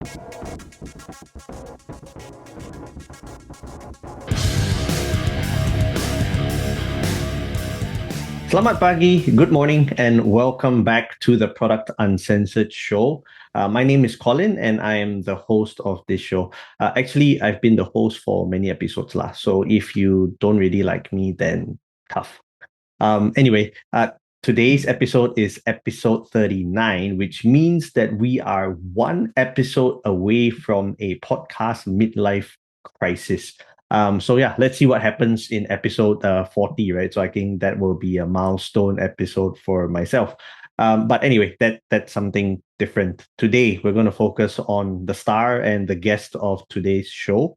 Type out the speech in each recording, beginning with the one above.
Selamat pagi, good morning, and welcome back to the Product Uncensored show. My name is Colin, and I am the host of this show. Actually, I've been the host for many episodes last, so if you don't really like me, then tough. Anyway, today's episode is episode 39, which means that we are one episode away from a podcast midlife crisis. So yeah, let's see what happens in episode 40, right? So I think that will be a milestone episode for myself. But anyway, that's something different. Today, we're going to focus on the star and the guest of today's show.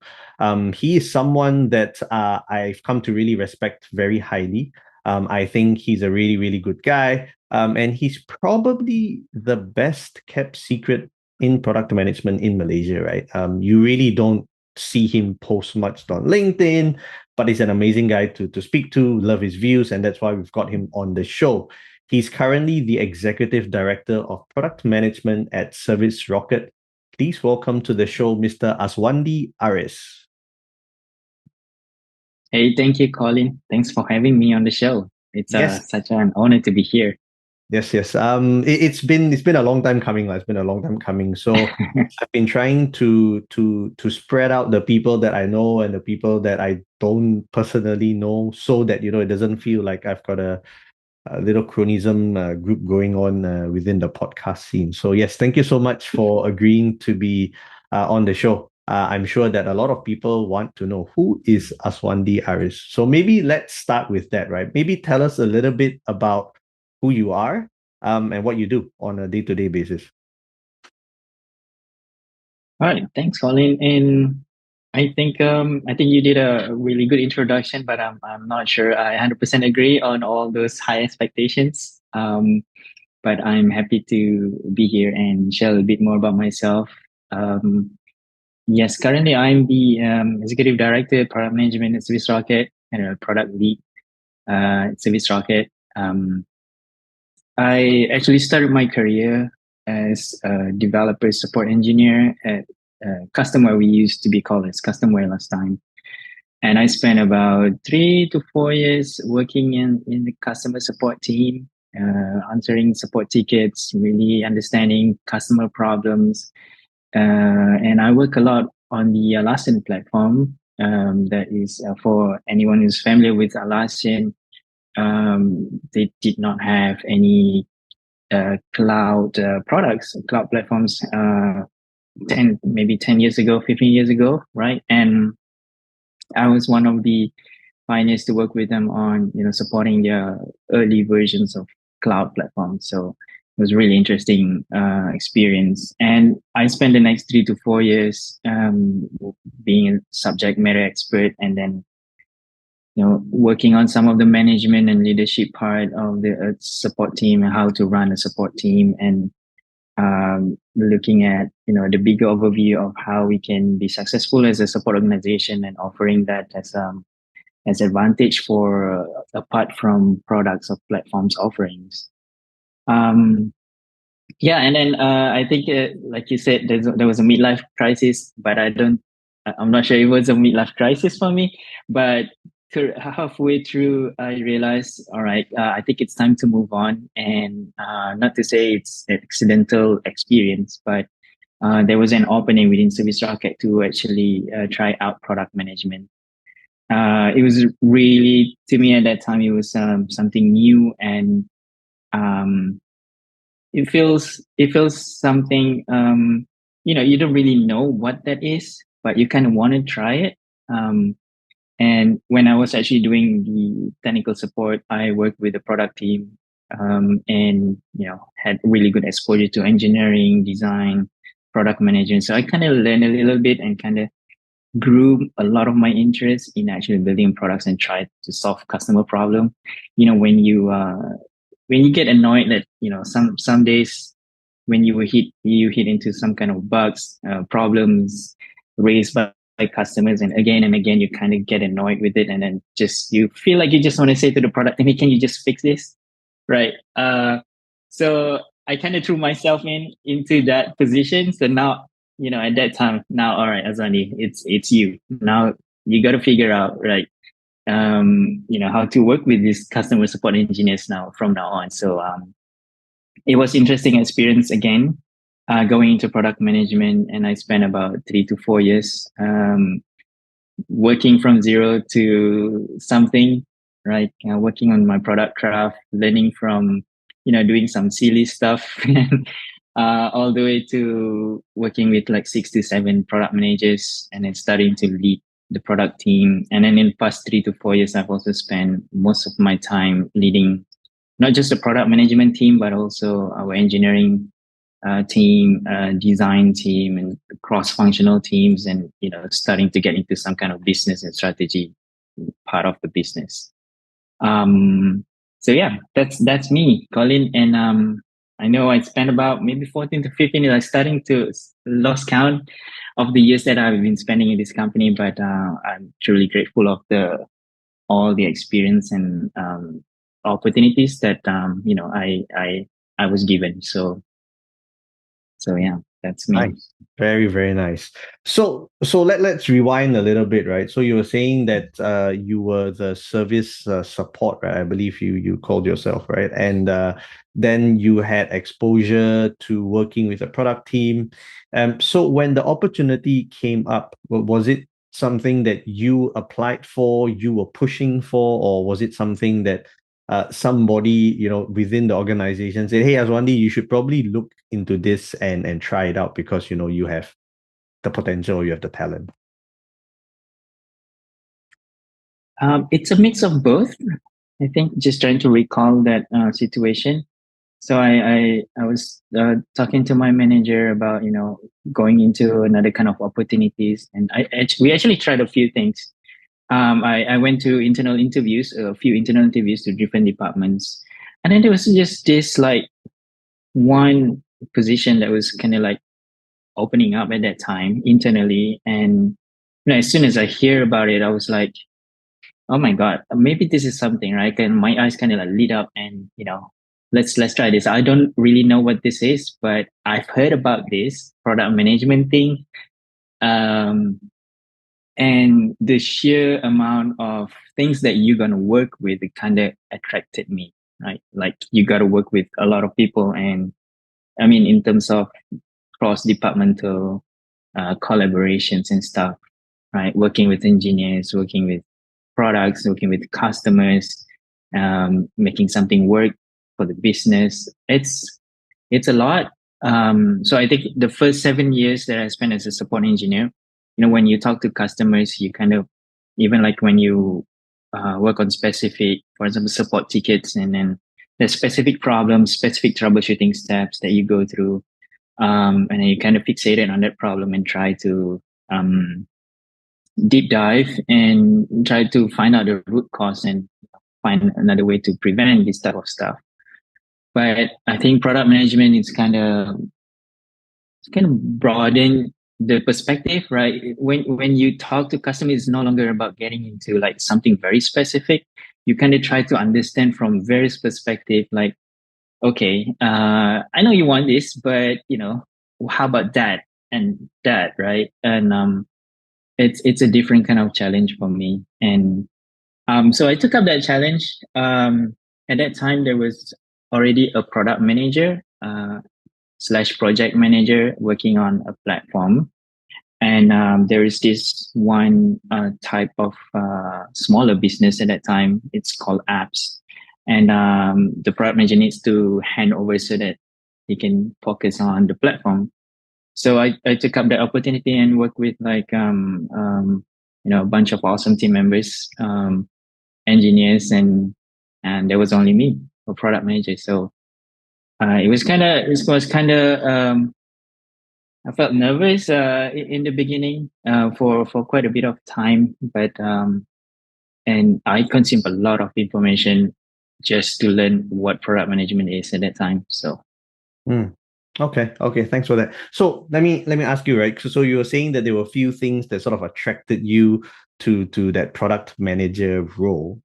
He is someone that I've come to really respect very highly. I think he's a really, really good guy. And he's probably the best kept secret in product management in Malaysia, right? You really don't see him post much on LinkedIn, but he's an amazing guy to speak to, love his views, and that's why we've got him on the show. He's currently the Executive Director of Product Management at ServiceRocket. Please welcome to the show, Mr. Azwandi Aris. Hey, thank you, Colin. Thanks for having me on the show. It's Yes. such an honor to be here. Yes. It's been a long time coming. It's been a long time coming. So I've been trying to spread out the people that I know and the people that I don't personally know, so that it doesn't feel like I've got a little cronism group going on within the podcast scene. So yes, thank you so much for agreeing to be on the show. I'm sure that a lot of people want to know who is Azwandi Aris. So maybe let's start with that, right? Maybe tell us a little bit about who you are and what you do on a day-to-day basis. All right, thanks, Colin. And I think you did a really good introduction, but I'm not sure I 100% agree on all those high expectations. But I'm happy to be here and share a bit more about myself. Um, yes, currently I'm the executive director, product management at ServiceRocket, and a product lead at ServiceRocket. I actually started my career as a developer support engineer at Customer. We used to be called as Customware last time. And I spent about 3 to 4 years working in the customer support team, answering support tickets, really understanding customer problems. And I work a lot on the Atlassian platform. That is for anyone who's familiar with Atlassian. They did not have any cloud products, cloud platforms 10 years ago, 15 years ago, right? And I was one of the pioneers to work with them on, supporting their early versions of cloud platforms. So it was really interesting experience. And I spent the next 3 to 4 years being a subject matter expert, and then working on some of the management and leadership part of the support team and how to run a support team, and looking at the bigger overview of how we can be successful as a support organization and offering that as advantage for apart from products or platforms offerings. Yeah, and then I think like you said, there was a midlife crisis, but I'm not sure if it was a midlife crisis for me, but halfway through, I realized, all right, I think it's time to move on. And not to say it's an accidental experience, but there was an opening within ServiceRocket to actually try out product management. It was really, to me at that time, it was something new, and it feels something, you don't really know what that is, but you kind of want to try it. And when I was actually doing the technical support, I worked with the product team, and had really good exposure to engineering, design, product management. So I kind of learned a little bit and kind of grew a lot of my interest in actually building products and try to solve customer problem. When you get annoyed that some days when you hit into some kind of bugs, problems raised by customers, and again you kind of get annoyed with it, and then just you feel like you just want to say to the product, hey, can you just fix this, right? So I kind of threw myself into that position. So now at that time, now, all right, Azwandi, it's you. Now you got to figure out, right, how to work with these customer support engineers now from now on. So it was interesting experience again, going into product management, and I spent about 3 to 4 years working from zero to something, right? Working on my product craft, learning from, doing some silly stuff, and all the way to working with like 6 to 7 product managers, and then starting to lead the product team. And then in the past 3 to 4 years, I've also spent most of my time leading not just the product management team, but also our engineering team, design team, and cross-functional teams, and starting to get into some kind of business and strategy part of the business. So yeah, that's me, Colin, and I know I spent about maybe 14 to 15 years, like starting to lost count of the years that I've been spending in this company, but I'm truly grateful of all the experience and opportunities that I was given. So yeah, that's me. Nice. Very, very nice. So let's rewind a little bit, right? So you were saying that you were the service support, right? I believe you called yourself, right? And then you had exposure to working with a product team. So when the opportunity came up, was it something that you applied for, you were pushing for, or was it something that somebody within the organization said, "Hey, Azwandi, you should probably look into this and try it out because you have the potential, you have the talent." It's a mix of both. I think just trying to recall that situation. So I was talking to my manager about going into another kind of opportunities, and we actually tried a few things. I went to a few internal interviews to different departments, and then there was just this like one position that was kind of like opening up at that time internally, and as soon as I hear about it, I was like, oh my god, maybe this is something, right? And my eyes kind of like lit up, and let's try this. I don't really know what this is, but I've heard about this product management thing, um, and the sheer amount of things that you're gonna work with, it kind of attracted me, right? Like you got to work with a lot of people, and I mean, in terms of cross departmental collaborations and stuff, right? Working with engineers, working with products, working with customers, making something work for the business. It's a lot. So I think the first 7 years that I spent as a support engineer, when you talk to customers, you kind of, even like when you work on specific, for example, support tickets, and then there's specific problems, specific troubleshooting steps that you go through, and then you kind of fixated on that problem and try to deep dive and try to find out the root cause and find another way to prevent this type of stuff. But I think product management is kind of broaden the perspective, right? When you talk to customers, it's no longer about getting into like something very specific. You kind of try to understand from various perspective, like, okay, I know you want this, but how about that and that, right? And it's a different kind of challenge for me. And so I took up that challenge. At that time, there was already a product manager slash project manager working on a platform. And there is this one type of smaller business at that time. It's called apps. And the product manager needs to hand over so that he can focus on the platform. So I took up the opportunity and worked with like a bunch of awesome team members, engineers, and there was only me, a product manager. So it was kind of I felt nervous in the beginning for quite a bit of time, but and I consumed a lot of information just to learn what product management is at that time. So. Okay, thanks for that. So let me ask you, right? So you were saying that there were a few things that sort of attracted you to that product manager role.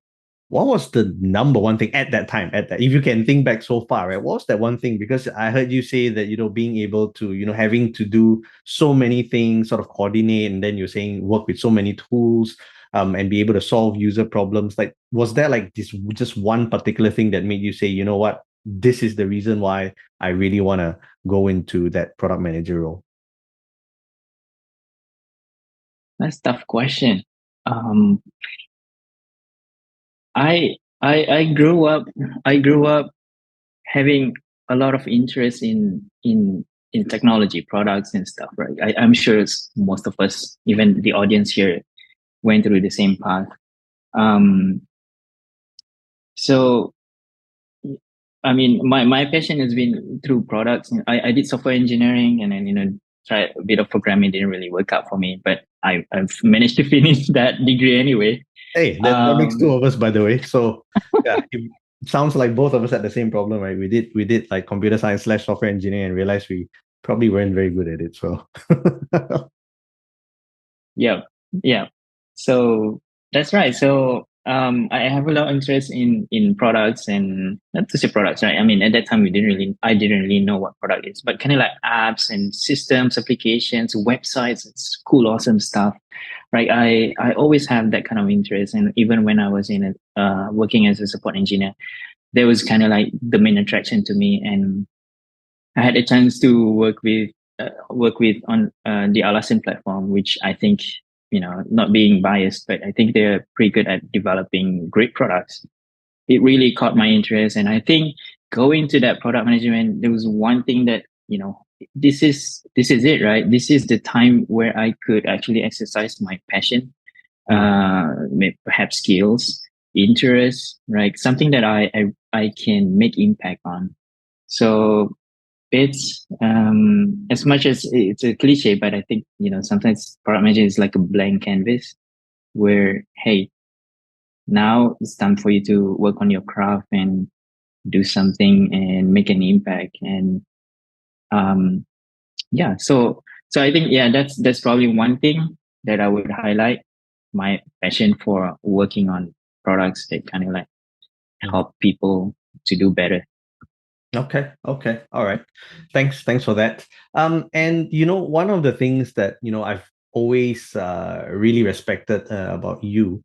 what was the number one thing at that time? If you can think back so far, right? What was that one thing? Because I heard you say that, being able to, having to do so many things, sort of coordinate, and then you're saying work with so many tools, and be able to solve user problems. Like, was there like this just one particular thing that made you say, you know what, this is the reason why I really want to go into that product manager role? That's a tough question. Um, I grew up having a lot of interest in technology products and stuff, right? I'm sure it's most of us, even the audience here, went through the same path. Um, so I mean, my passion has been through products. I did software engineering and then, tried a bit of programming, didn't really work out for me, but I've managed to finish that degree anyway. Hey, that makes two Um, of us, by the way. So yeah, it sounds like both of us had the same problem, right? We did like computer science slash software engineering and realized we probably weren't very good at it. So yeah, yeah. So that's right. So I have a lot of interest in products, and not to say products, right? I mean, at that time I didn't really know what product is, but kind of like apps and systems, applications, websites. It's cool, awesome stuff, right? I always have that kind of interest, and even when I was working as a support engineer, there was kind of like the main attraction to me. And I had a chance to work with on the Alasin platform, which I think, not being biased, but I think they're pretty good at developing great products. It really caught my interest, and I think going to that product management, there was one thing that, this is it, right? This is the time where I could actually exercise my passion, Mm. perhaps skills, interests, right? Something that I can make impact on. So it's as much as it's a cliche, but I think, sometimes product management is like a blank canvas where, hey, now it's time for you to work on your craft and do something and make an impact. And um, yeah, so I think, yeah, that's probably one thing that I would highlight: my passion for working on products that kind of like help people to do better. Okay. Okay. All right. Thanks for that. And one of the things that I've always really respected about you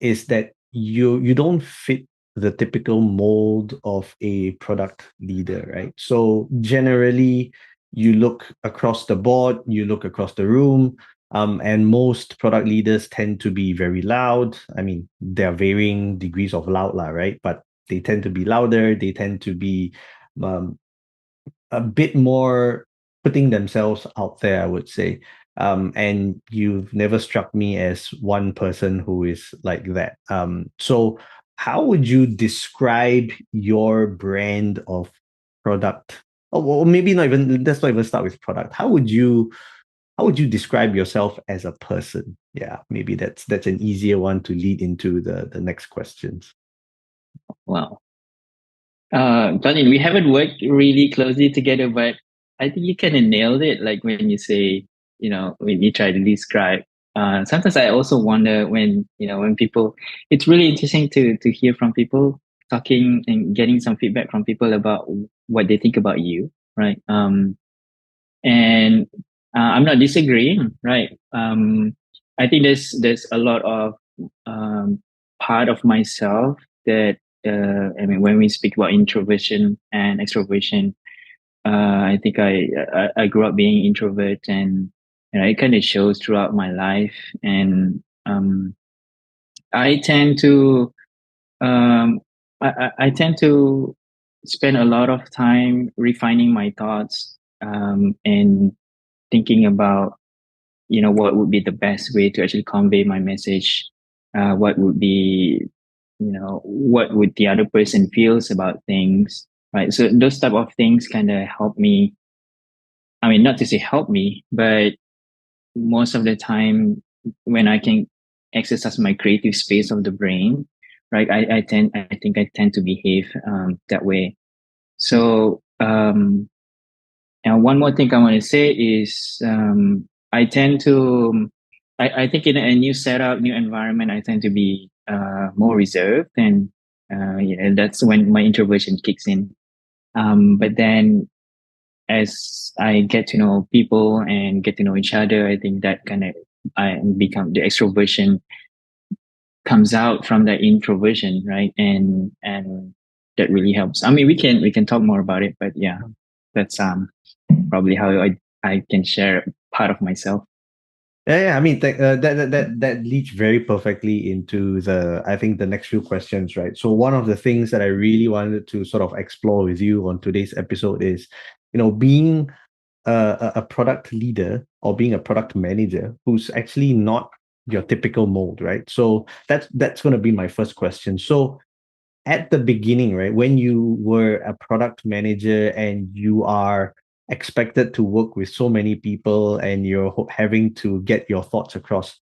is that you don't fit the typical mold of a product leader, right? So generally, you look across the board, you look across the room, and most product leaders tend to be very loud. I mean, there are varying degrees of loud, lah, right? But they tend to be louder. They tend to be um, a bit more putting themselves out there, I would say. And you've never struck me as one person who is like that. So how would you describe your brand of product? Oh, well, maybe not even, let's not even start with product. How would you describe yourself as a person? Yeah, maybe that's an easier one to lead into the next questions. Wow. Colin, we haven't worked really closely together, but I think you kind of nailed it. Like when you say, when you try to describe. Sometimes I also wonder when people. It's really interesting to hear from people talking and getting some feedback from people about what they think about you, right? And I'm not disagreeing, right? I think there's a lot of part of myself that I mean, when we speak about introversion and extroversion, I think I grew up being introvert, and it kind of shows throughout my life. And I tend to I tend to spend a lot of time refining my thoughts, and thinking about, what would be the best way to actually convey my message. What would be, what would the other person feels about things, right? So those type of things kind of help me. I mean, not to say help me, but most of the time when I can exercise my creative space of the brain, right? I think I tend to behave that way. So and one more thing I want to say is, I tend to, I think in a new setup, new environment, I tend to be more reserved, and that's when my introversion kicks in. But then as I get to know people and get to know each other, I think that kind of I become the extroversion comes out from the introversion, right? And that really helps. I mean, we can talk more about it, but yeah, that's probably how I can share part of myself. Yeah. I mean, that leads very perfectly into I think the next few questions, right? So one of the things that I really wanted to sort of explore with you on today's episode is, being a product leader or being a product manager who's actually not your typical mold, right? So that's going to be my first question. So at the beginning, right, when you were a product manager and you are expected to work with so many people and you're having to get your thoughts across,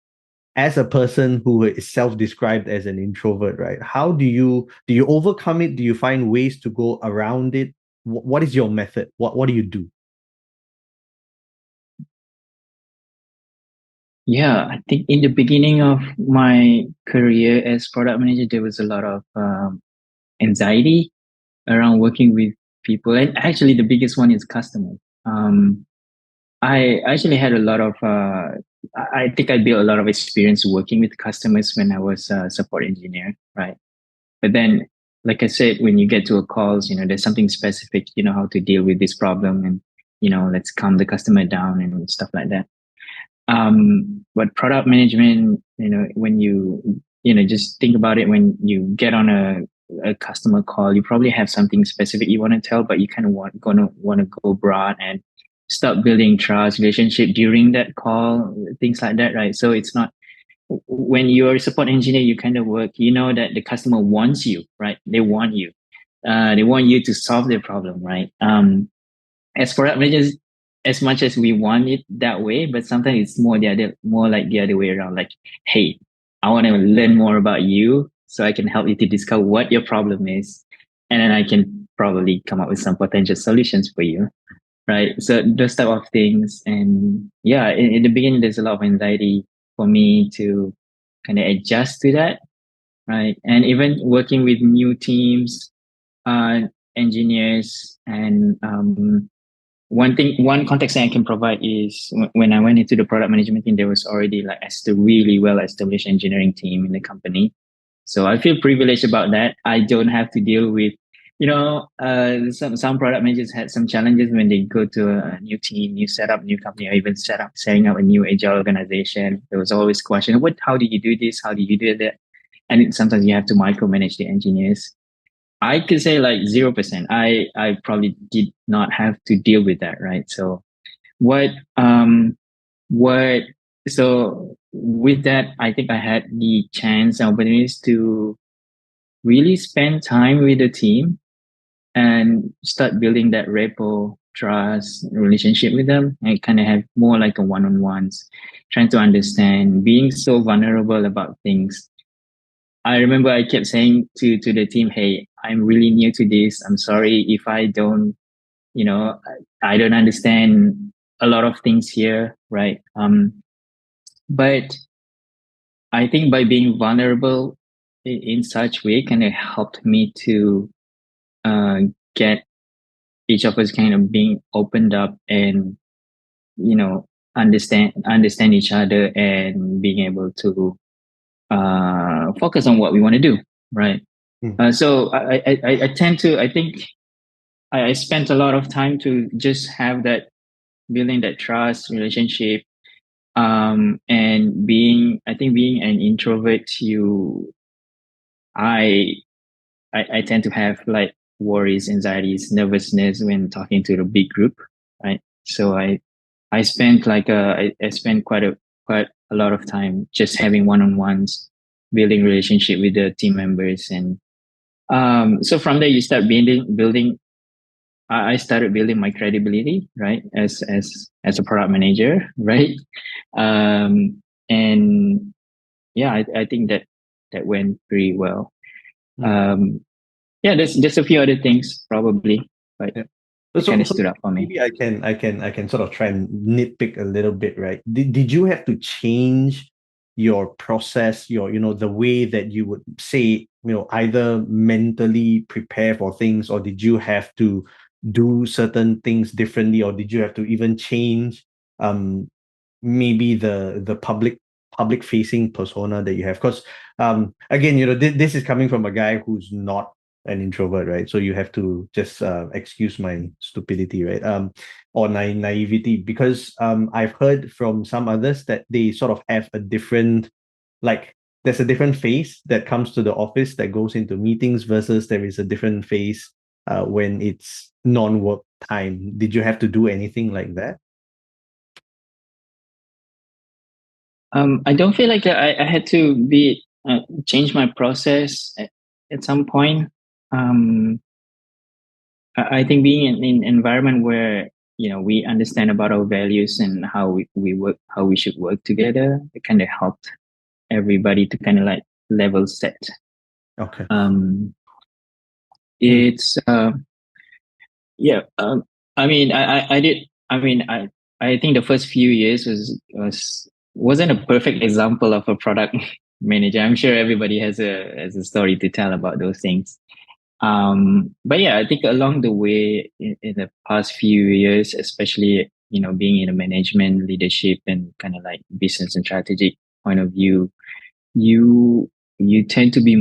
as a person who is self-described as an introvert, right, how do you overcome it? Do you find ways to go around it? What is your method? What do you do? Yeah, I think in the beginning of my career as product manager, there was a lot of anxiety around working with people, and actually the biggest one is customers. I actually had a lot of I think I built a lot of experience working with customers when I was a support engineer, right? But then, like I said, when you get to a calls, there's something specific, how to deal with this problem, and let's calm the customer down and stuff like that. But product management, when just think about it, when you get on a customer call, you probably have something specific you want to tell, but you kind of want to go broad and start building trust relationship during that call, things like that, right? So it's not, when you're a support engineer, you kind of work, that the customer wants you, right? They want you. They want you to solve their problem, right? As product managers, as much as we want it that way, but sometimes it's more like the other way around. Like, hey, I want to learn more about you so I can help you to discover what your problem is, and then I can probably come up with some potential solutions for you, right? So those type of things. And yeah, in the beginning, there's a lot of anxiety for me to kind of adjust to that, right? And even working with new teams, uh, engineers, and one context I can provide is when I went into the product management team, there was already like a really well established engineering team in the company. So I feel privileged about that. I don't have to deal with, some product managers had some challenges when they go to a new team, new setup, new company, or even setting up a new agile organization. There was always question, how do you do this? How do you do that? And sometimes you have to micromanage the engineers. I could say like 0%. I probably did not have to deal with that, right? So what um what so with that, I think I had the chance and opportunities to really spend time with the team and start building that rapport, trust, relationship with them, and kind of have more like a one-on-ones, trying to understand, being so vulnerable about things. I remember I kept saying to the team, "Hey, I'm really new to this. I'm sorry if I don't, I don't understand a lot of things here, right?" But I think by being vulnerable in such way, kind of helped me to uh, get each of us kind of being opened up and you know understand each other and being able to focus on what we want to do, right? Mm. So I tend to, I think I spent a lot of time to just have that, building that trust relationship. And I think being an introvert, I, I tend to have like worries, anxieties, nervousness when talking to the big group, right? So I spent I spent quite a lot of time just having one-on-ones, building relationship with the team members. And so from there you start building. I started building my credibility, right, as a product manager, right? And yeah, I think that went pretty well. Mm. Um, yeah, there's a few other things probably, but Yeah. it kind So, of stood out for me. maybe I can sort of try and nitpick a little bit, right? Did you have to change your process, your, the way that you would say, either mentally prepare for things, or did you have to do certain things differently, or did you have to even change maybe the public facing persona that you have? Because again, this is coming from a guy who's not an introvert, right? So you have to just excuse my stupidity, right? Or naivety, because I've heard from some others that they sort of have a different, like, there's a different face that comes to the office that goes into meetings versus there is a different face when it's non-work time. Did you have to do anything like that? I don't feel like I had to change my process at some point. Um, I think being in an environment where we understand about our values and how we work, how we should work together, it kind of helped everybody to kind of like level set. Okay. It's yeah. I mean, I did. I mean, I think the first few years wasn't a perfect example of a product manager. I'm sure everybody has a story to tell about those things. But yeah, I think along the way in the past few years, especially being in a management, leadership, and kind of like business and strategic point of view, you you tend to be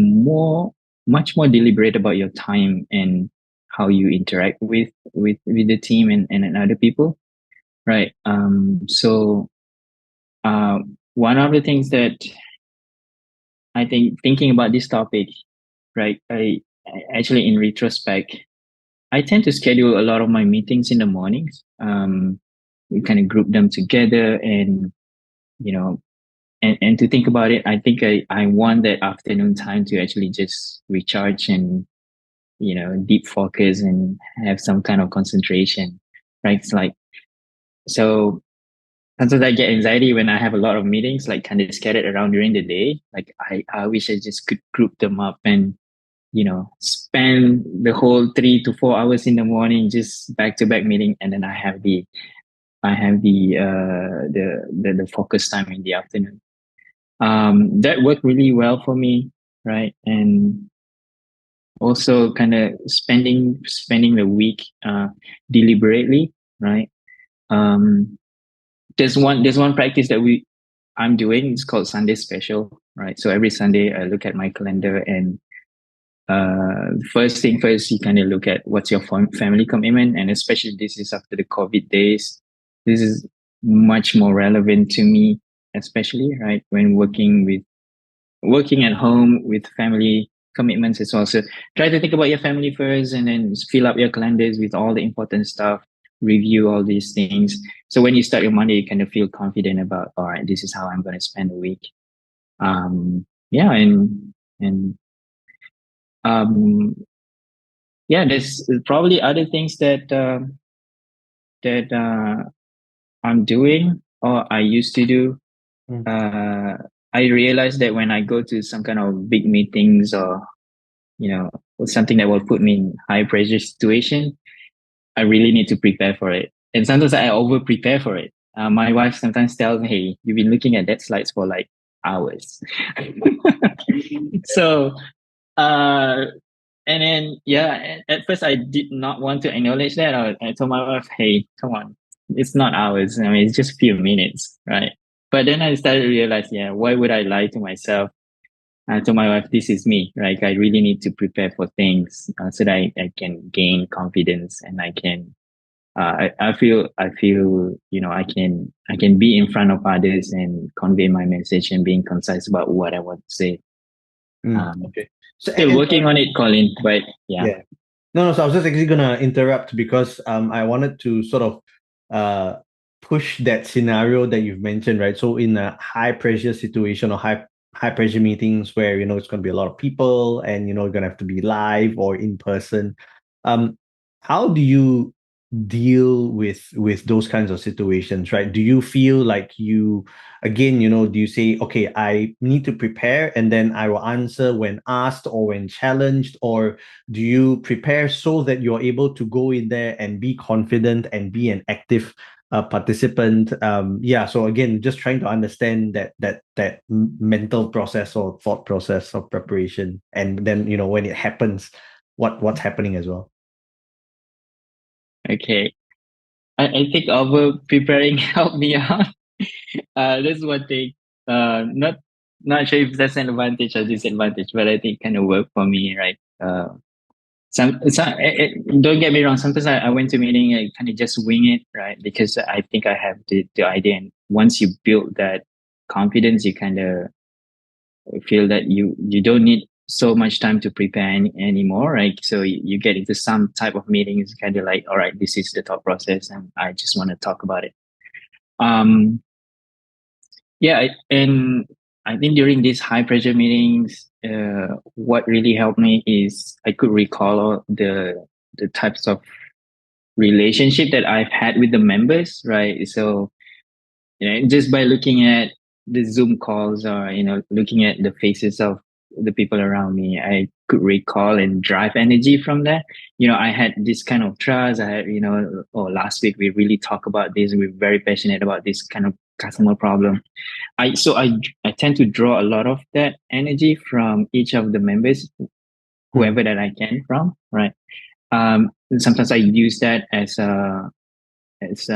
much more deliberate about your time and how you interact with the team and other people, right? So one of the things that I think, thinking about this topic, right, I actually, in retrospect, I tend to schedule a lot of my meetings in the mornings. We kind of group them together, and you know and to think about it, I think I want that afternoon time to actually just recharge and deep focus and have some kind of concentration, right? It's like, so sometimes I get anxiety when I have a lot of meetings, like kind of scattered around during the day. Like I wish I just could group them up and spend the whole 3 to 4 hours in the morning just back to back meeting, and then I have the focus time in the afternoon. That worked really well for me, right? And also kind of spending the week deliberately, right? Um, there's one practice that I'm doing. It's called Sunday Special, right? So every Sunday I look at my calendar, and first thing first, you kind of look at what's your family commitment, and especially this is after the COVID days. This is much more relevant to me, especially right when working at home with family commitments as well. So try to think about your family first, and then fill up your calendars with all the important stuff. Review all these things. So when you start your Monday, you kind of feel confident about, all right, this is how I'm going to spend the week. Yeah, and um, yeah, there's probably other things that I'm doing or I used to do. Mm. I realized that when I go to some kind of big meetings, or something that will put me in high pressure situation, I really need to prepare for it. And sometimes I over prepare for it. My wife sometimes tells me, "Hey, you've been looking at that slides for like hours." So, uh, and then, yeah, at first I did not want to acknowledge that. I told my wife, "Hey, come on, it's not hours. I mean, it's just a few minutes, right?" But then I started to realize, yeah, why would I lie to myself? I told my wife, this is me, right? I really need to prepare for things so that I can gain confidence, and I can, I feel, I can be in front of others and convey my message and being concise about what I want to say. Okay. So Still working on it, Colin, but yeah. yeah. No, so I was just actually gonna interrupt because I wanted to sort of uh push that scenario that you've mentioned, right? So in a high pressure situation or high pressure meetings where it's gonna be a lot of people and you're gonna have to be live or in person, how do you deal with those kinds of situations, right? Do you feel like you, again, do you say, okay, I need to prepare and then I will answer when asked or when challenged, or do you prepare so that you're able to go in there and be confident and be an active participant. Yeah, so again, just trying to understand that mental process or thought process of preparation, and then when it happens, what's happening as well. Okay. I think over preparing helped me out. That's one thing. Not sure if that's an advantage or disadvantage, but I think kind of worked for me, right? Don't get me wrong. Sometimes I went to meeting, I kind of just wing it, right? Because I think I have the idea, and once you build that confidence, you kind of feel that you don't need so much time to prepare anymore, right? So you get into some type of meetings, kind of like, all right, this is the thought process, and I just want to talk about it. Um, yeah, and I think during these high pressure meetings, what really helped me is I could recall all the types of relationship that I've had with the members, right? So just by looking at the Zoom calls or looking at the faces of the people around me, I could recall and drive energy from that. I had this kind of trust. I had, oh, last week we really talked about this. We're very passionate about this kind of customer problem. I tend to draw a lot of that energy from each of the members, whoever that I can from, right? And sometimes I use that as a as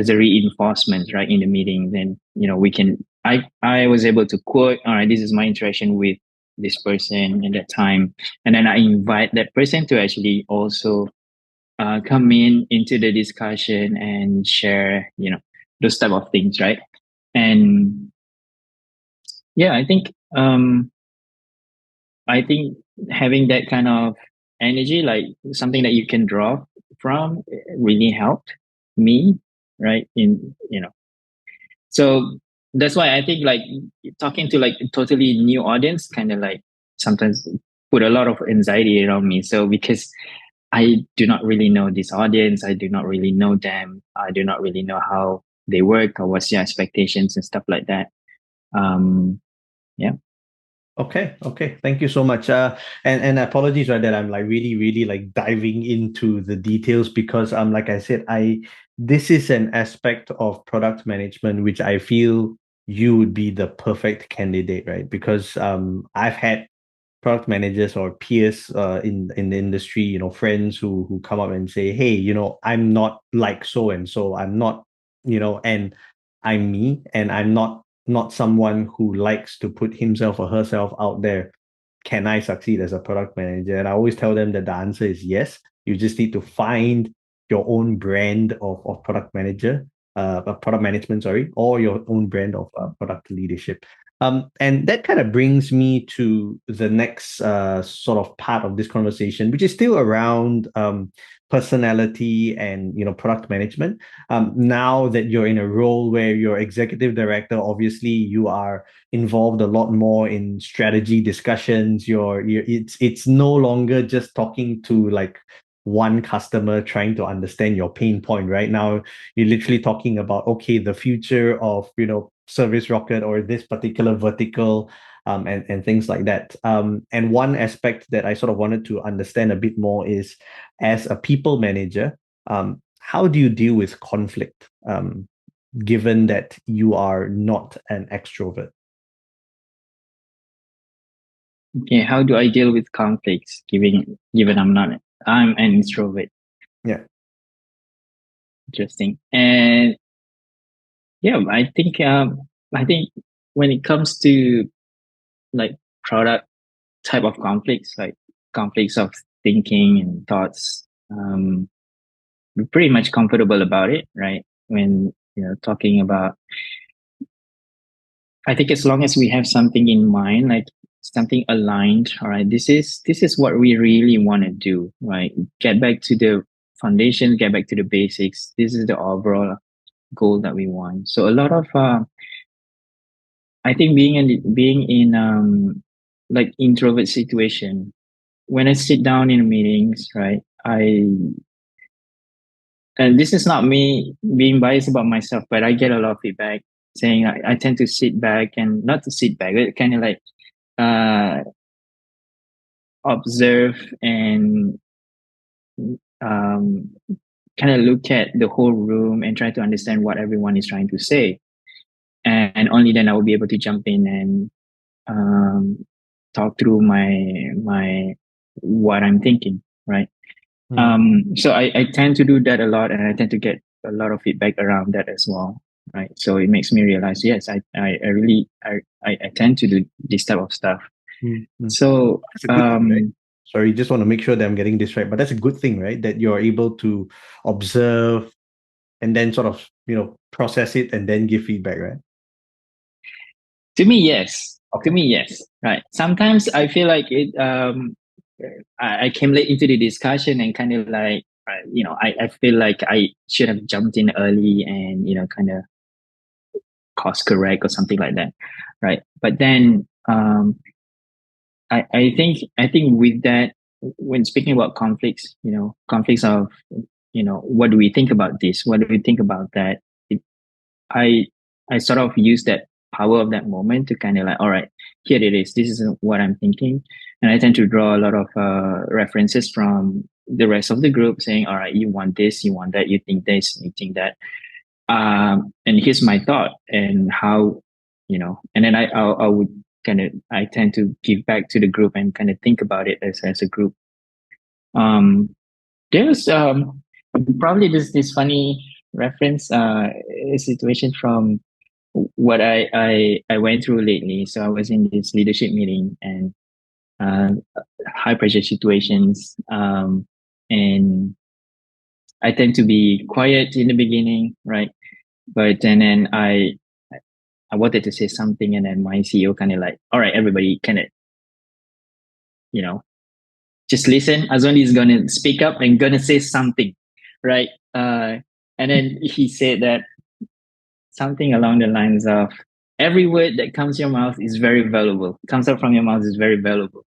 a reinforcement, right, in the meeting. Then we can. I was able to quote, all right, this is my interaction with this person at that time, and then I invite that person to actually also come into the discussion and share, those type of things, right? And yeah, I think having that kind of energy, like something that you can draw from, really helped me, right? So that's why I think like talking to like a totally new audience kind of like sometimes put a lot of anxiety around me. So because I do not really know this audience, I do not really know them, I do not really know how they work or what's your expectations and stuff like that. Yeah. Okay. Thank you so much. And apologies, right, that I'm like really, really like diving into the details because like I said, this is an aspect of product management which I feel you would be the perfect candidate, right? Because I've had product managers or peers in the industry, friends who come up and say, hey, I'm not like so and so. I'm not, and I'm me, and I'm not someone who likes to put himself or herself out there. Can I succeed as a product manager? And I always tell them that the answer is yes. You just need to find your own brand of product manager, product management, sorry, or your own brand of product leadership. And that kind of brings me to the next sort of part of this conversation, which is still around personality and product management. Now that you're in a role where you're executive director, obviously you are involved a lot more in strategy discussions. It's no longer just talking to like one customer trying to understand your pain point. Right now you're literally talking about, okay, the future of ServiceRocket or this particular vertical, and things like that. And one aspect that I sort of wanted to understand a bit more is, as a people manager, how do you deal with conflict, given that you are not an extrovert? Okay, how do I deal with conflicts given I'm an introvert? Yeah. Interesting. And yeah, I think when it comes to like product type of conflicts, like conflicts of thinking and thoughts, we're pretty much comfortable about it, right? When talking about, I think as long as we have something in mind, like something aligned, all right, this is what we really want to do, right? Get back to the foundation, get back to the basics. This is the overall goal that we want. So a lot of I think being in like introvert situation, when I sit down in meetings, right? And this is not me being biased about myself, but I get a lot of feedback saying I tend to sit back and not to sit back, but kind of like uh, observe and um, kind of look at the whole room and try to understand what everyone is trying to say. And only then I will be able to jump in and talk through my what I'm thinking, right? So I tend to do that a lot, and I tend to get a lot of feedback around that as well, right? So it makes me realize, yes, I really I tend to do this type of stuff. So That's a good thing, right? Sorry, just want to make sure that I'm getting this right. But that's a good thing, right? That you're able to observe and then sort of, process it and then give feedback, right? to me, yes. To Okay. me, yes. Right. Sometimes I feel like it. I came late into the discussion and kind of like, I feel like I should have jumped in early and kind of course correct or something like that, right? But then I think with that, when speaking about conflicts, conflicts of what do we think about this? What do we think about that? It, I I sort of use that power of that moment to kind of like, all right, here it is. This is what I'm thinking, and I tend to draw a lot of references from the rest of the group, saying, all right, you want this, you want that, you think this, you think that, and here's my thought and how, and then I would I tend to give back to the group and kind of think about it as a group. Um, there's probably this funny reference, a situation from what I went through lately. So I was in this leadership meeting and uh, high pressure situations, and I tend to be quiet in the beginning, right? But then I wanted to say something, and then my CEO kind of like, all right, everybody, kind of, you know, just listen. Azwandi is gonna speak up and gonna say something, right? And then he said that something along the lines of, every word that comes your mouth is very valuable. Comes out from your mouth is very valuable.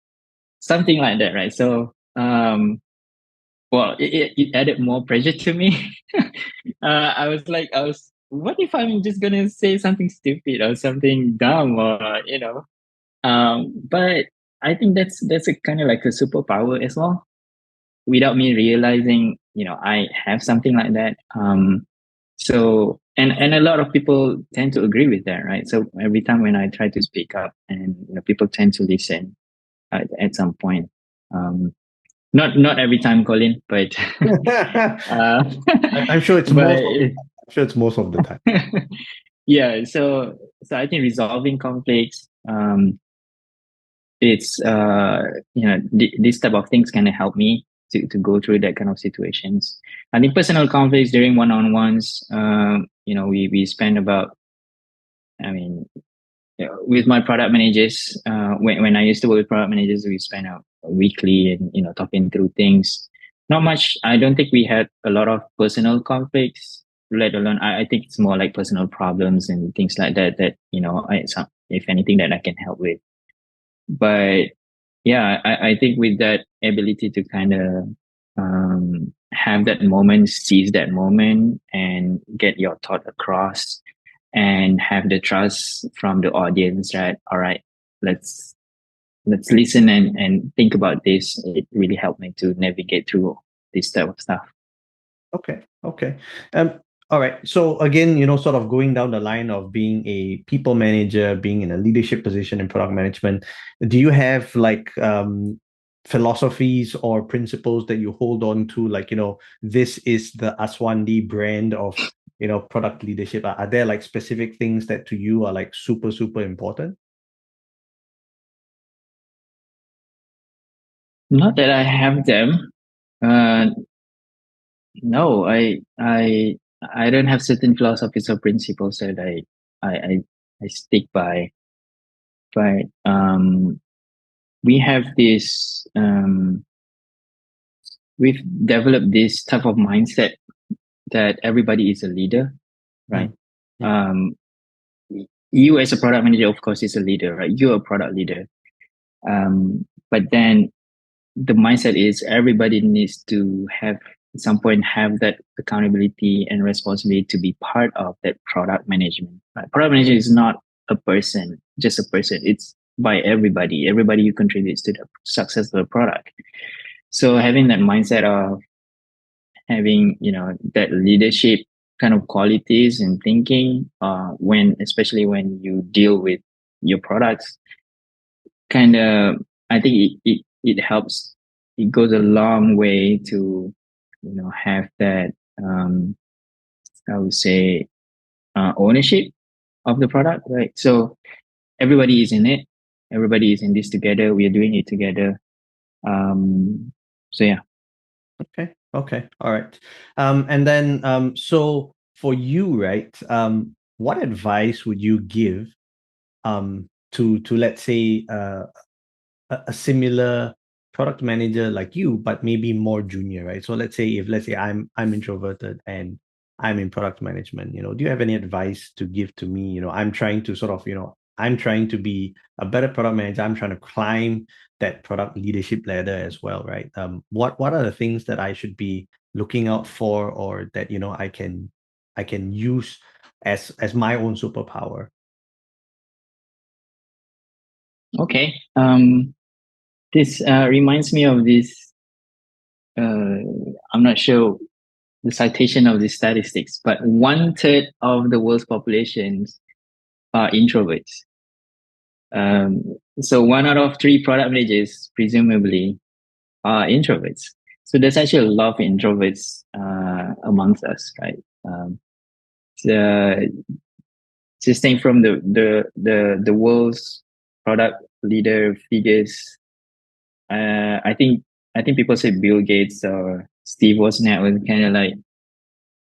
Something like that, right? So, well, it added more pressure to me. I was like, what if I'm just gonna say something stupid or something dumb, or but I think that's a kind of like a superpower as well, without me realizing, I have something like that. So and a lot of people tend to agree with that, right? So every time when I try to speak up, and people tend to listen at some point. Not every time, Colin, but uh, I'm sure it's but most of the time. I'm sure it's most of the time. yeah. So I think resolving conflicts, it's this type of things can help me to go through that kind of situations. I think personal conflicts during one-on-ones, we spend about, I mean, with my product managers, when I used to work with product managers, we spend a weekly and talking through things. Not much. I don't think we had a lot of personal conflicts. Let alone, I think it's more like personal problems and things like that. That if anything, that I can help with. But yeah, I think with that ability to kind of have that moment, seize that moment, and get your thought across, and have the trust from the audience, right? All right, let's listen and think about this. It really helped me to navigate through this type of stuff. Okay. Okay. Um, all right. So again, sort of going down the line of being a people manager, being in a leadership position in product management, do you have like philosophies or principles that you hold on to? Like, this is the Aswandi brand of, product leadership. Are there like specific things that to you are like super, super important? Not that I have them. Uh, no, I don't have certain philosophies or principles that I I, I stick by. But we have this we've developed this type of mindset that everybody is a leader, right? Mm, mm, Um, you as a product manager, of course, is a leader, right? You're a product leader. But then the mindset is everybody needs to have at some point have that accountability and responsibility to be part of that product management. Right? Product manager is not a person, just a person. It's by everybody. Everybody who contributes to the success of the product. So having that mindset of having, that leadership kind of qualities and thinking, especially when you deal with your products, kind of, I think it helps. It goes a long way to, have that, I would say, ownership of the product, right? So everybody is in it. Everybody is in this together. We are doing it together. So yeah. Okay. Okay. All right. And then so for you, right, what advice would you give to let's say a similar product manager like you, but maybe more junior, right? So let's say I'm introverted and I'm in product management, do you have any advice to give to me? I'm trying to sort of, I'm trying to be a better product manager. I'm trying to climb that product leadership ladder as well, right? What are the things that I should be looking out for, or that I can use as my own superpower? Okay. This reminds me of this. I'm not sure the citation of the statistics, but 1/3 of the world's populations are introverts. So 1 out of 3 product managers, presumably, are introverts. So there's actually a lot of introverts amongst us, right? So just think from the world's product leader figures. I think people say Bill Gates or Steve Wozniak was kind of like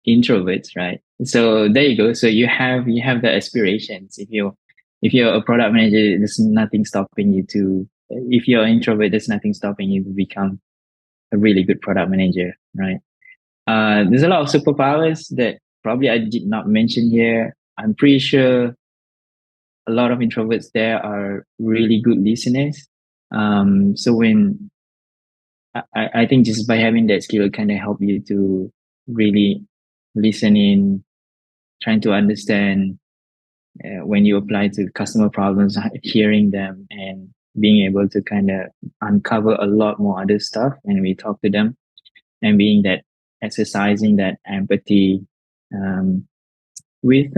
introverts, right? So there you go. So you have the aspirations. If you're a product manager, there's nothing stopping you to. If you're an introvert, there's nothing stopping you to become a really good product manager, right? There's a lot of superpowers that probably I did not mention here. I'm pretty sure a lot of introverts there are really good listeners. So when I think just by having that skill kind of help you to really listen in, trying to understand when you apply to customer problems, hearing them and being able to kind of uncover a lot more other stuff when we talk to them, and being that exercising that empathy um, with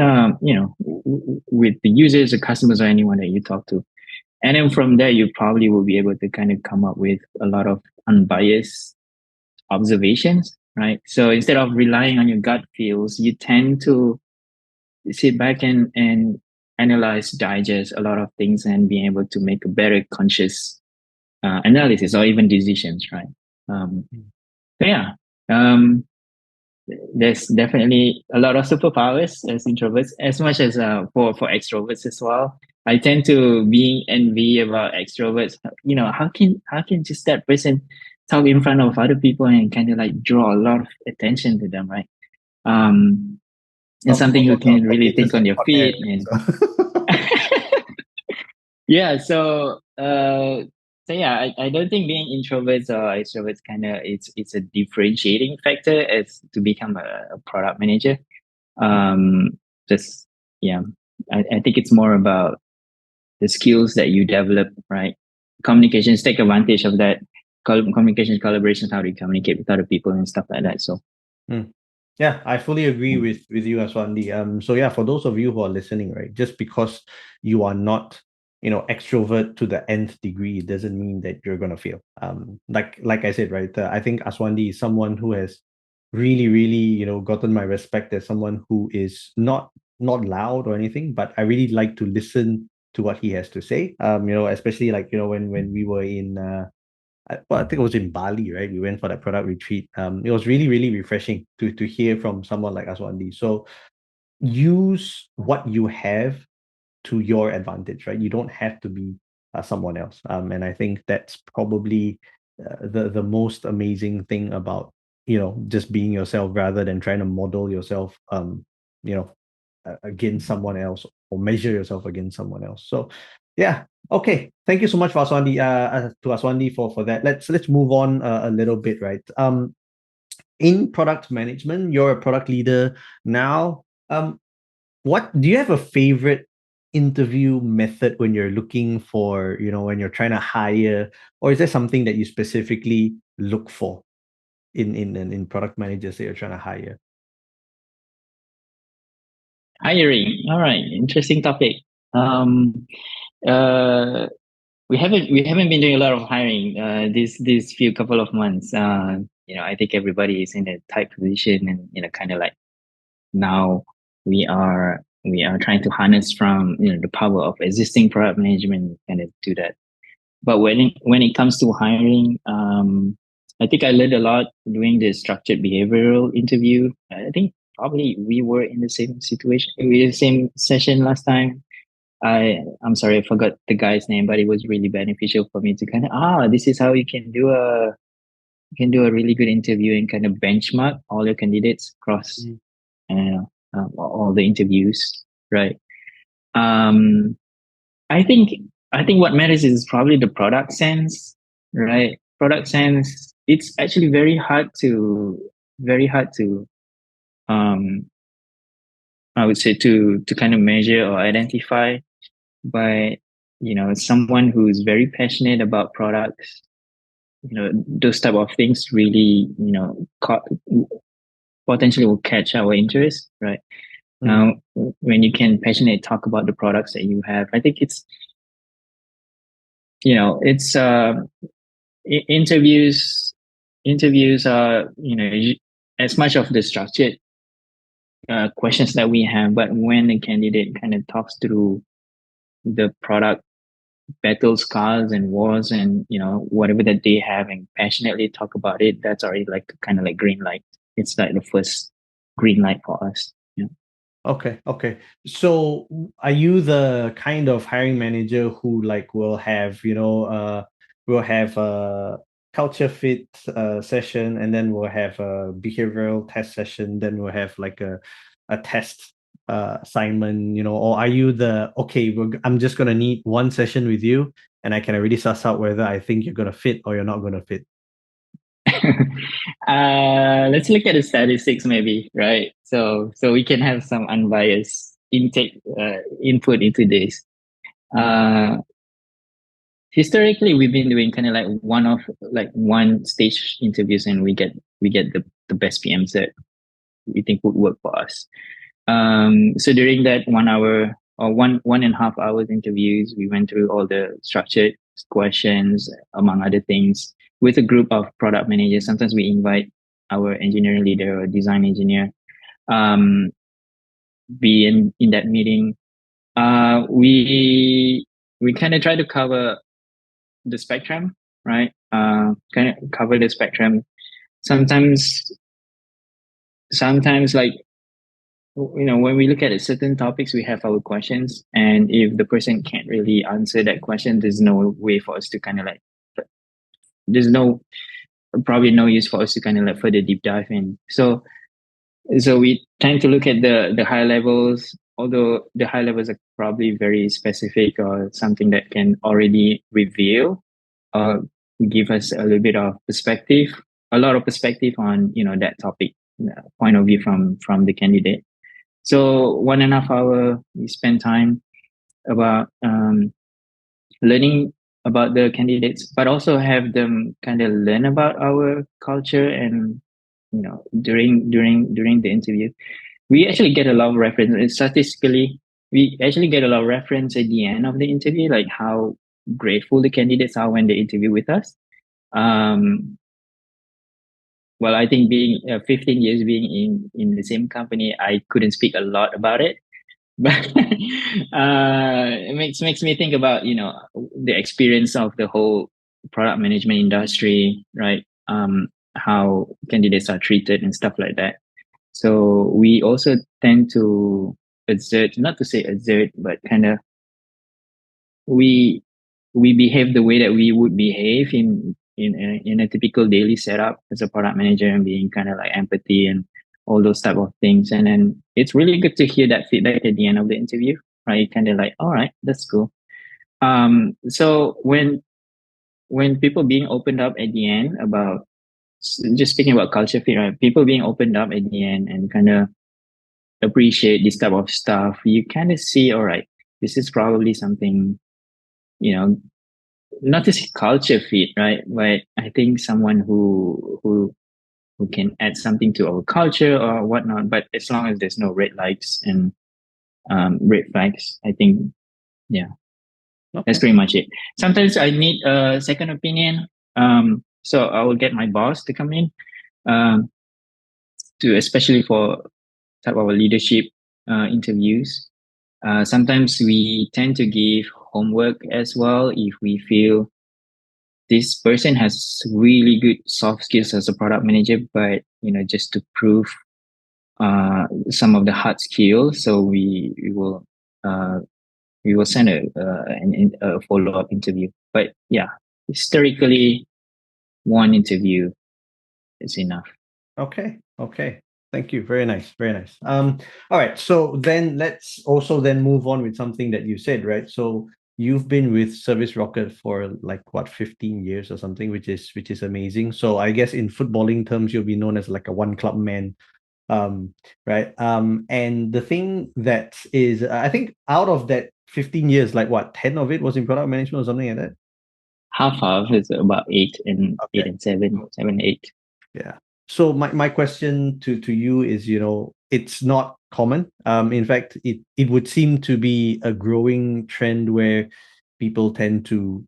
with the users, the customers, or anyone that you talk to. And then from there, you probably will be able to kind of come up with a lot of unbiased observations, right? So instead of relying on your gut feels, you tend to sit back and analyze, digest a lot of things and be able to make a better conscious analysis or even decisions, right? Um, so yeah, um, there's definitely a lot of superpowers as introverts, as much as for extroverts as well. I tend to be envy about extroverts. How can just that person talk in front of other people and kind of like draw a lot of attention to them, right? And Of something who course, can really it's think just a on your shorthand, feet and right? yeah. So yeah, I don't think being introverts or extroverts kind of it's a differentiating factor as to become a product manager. um just yeah, I think it's more about the skills that you develop, right? Communications, take advantage of that. Communication, collaboration, how to communicate with other people and stuff like that. So Hmm. Yeah, I fully agree mm, with you, Aswandi. So yeah, for those of you who are listening, right, just because you are not, extrovert to the nth degree, it doesn't mean that you're gonna fail. Like I said, right, I think Aswandi is someone who has really, really, gotten my respect as someone who is not loud or anything, but I really like to listen to what he has to say. Especially like, when we were in I think it was in Bali, right? We went for that product retreat. It was really, really refreshing to hear from someone like Aswandi. So use what you have to your advantage, right? You don't have to be someone else. And I think that's probably the most amazing thing about just being yourself rather than trying to model yourself you know against someone else or measure yourself against someone else. So yeah, okay. Thank you so much for Aswandi to Aswandi for that. Let's move on a little bit, right? In product management, you're a product leader now. What do you have a favorite interview method when you're looking for, when you're trying to hire, or is there something that you specifically look for? in product managers that you're trying to hire? Hiring. All right. Interesting topic. Um, uh, we haven't been doing a lot of hiring these few couple of months. I think everybody is in a tight position, and kind of like now we are trying to harness from the power of existing product management and do that. But when it comes to hiring, I think I learned a lot doing the structured behavioral interview. I think probably we were in the same situation, we the same session last time. I'm sorry, I forgot the guy's name, but it was really beneficial for me to kind of this is how you can do a really good interview and kind of benchmark all your candidates across all the interviews, right? Um, I think I think what matters is probably the product sense, right? Product sense. It's actually very hard to um I would say to kind of measure or identify. But someone who's very passionate about products, those type of things really potentially will catch our interest, right? Now, when you can passionately talk about the products that you have, I think it's interviews. Interviews are as much of the structured questions that we have, but when a candidate kind of talks through the product battle scars and wars and whatever that they have and passionately talk about it, that's already like kind of like green light. It's like the first green light for us. Yeah. Okay, okay. So are you the kind of hiring manager who like will have a culture fit session, and then we'll have a behavioral test session, then we'll have like a test assignment, or are you the okay, I'm just gonna need one session with you and I can already suss out whether I think you're gonna fit or you're not gonna fit? Let's look at the statistics maybe, right? So we can have some unbiased intake input into this. Uh, Historically, we've been doing kind of like one stage interviews, and we get the best PMs that we think would work for us. So during that 1 hour or one and a half hours interviews, we went through all the structured questions, among other things, with a group of product managers. Sometimes we invite our engineering leader or design engineer be in that meeting. We kind of try to cover the spectrum, right? Kind of cover the spectrum. Sometimes like when we look at certain topics, we have our questions, and if the person can't really answer that question, there's no way for us to kind of like there's no probably no use for us to kind of like further deep dive in. So we tend to look at the high levels, although the high levels are probably very specific or something that can already reveal or give us a little bit of perspective, a lot of perspective on that topic, point of view from the candidate. So 1.5 hour we spend time about learning about the candidates, but also have them kind of learn about our culture. And during the interview, we actually get a lot of reference. And statistically, we actually get a lot of reference at the end of the interview, like how grateful the candidates are when they interview with us. Um, well, I think being 15 years being in the same company, I couldn't speak a lot about it, but it makes me think about the experience of the whole product management industry, right? How candidates are treated and stuff like that. So we also tend to exert, not to say exert, but kind of we we behave the way that we would behave in a typical daily setup as a product manager, and being kind of like empathy and all those type of things. And then it's really good to hear that feedback at the end of the interview, right? Kind of like, all right, that's cool. So when people being opened up at the end about just speaking about culture fit, right? People being opened up at the end and kind of appreciate this type of stuff, you kind of see, all right, this is probably something, you know, not just culture fit, right? But I think someone who who can add something to our culture or whatnot. But as long as there's no red lights and red flags, I think, yeah, that's Okay. pretty much it. Sometimes I need a second opinion. So I will get my boss to come in, um, to especially for type of leadership interviews. Sometimes we tend to give homework as well if we feel this person has really good soft skills as a product manager, but just to prove some of the hard skills, so uh, we will send a follow up interview. But yeah, historically, one interview is enough. Okay. Okay. Thank you. Very nice. Very nice. All right. So then let's also then move on with something that you said, right? So you've been with ServiceRocket for like what, 15 years or something, which is amazing. So I guess in footballing terms, you'll be known as like a one club man. Right. And the thing that is, I think out of that 15 years, like what, 10 of it was in product management or something like that? Half of is about eight Okay. and seven, eight. Yeah. So my question to you is, it's not common. In fact, it would seem to be a growing trend where people tend to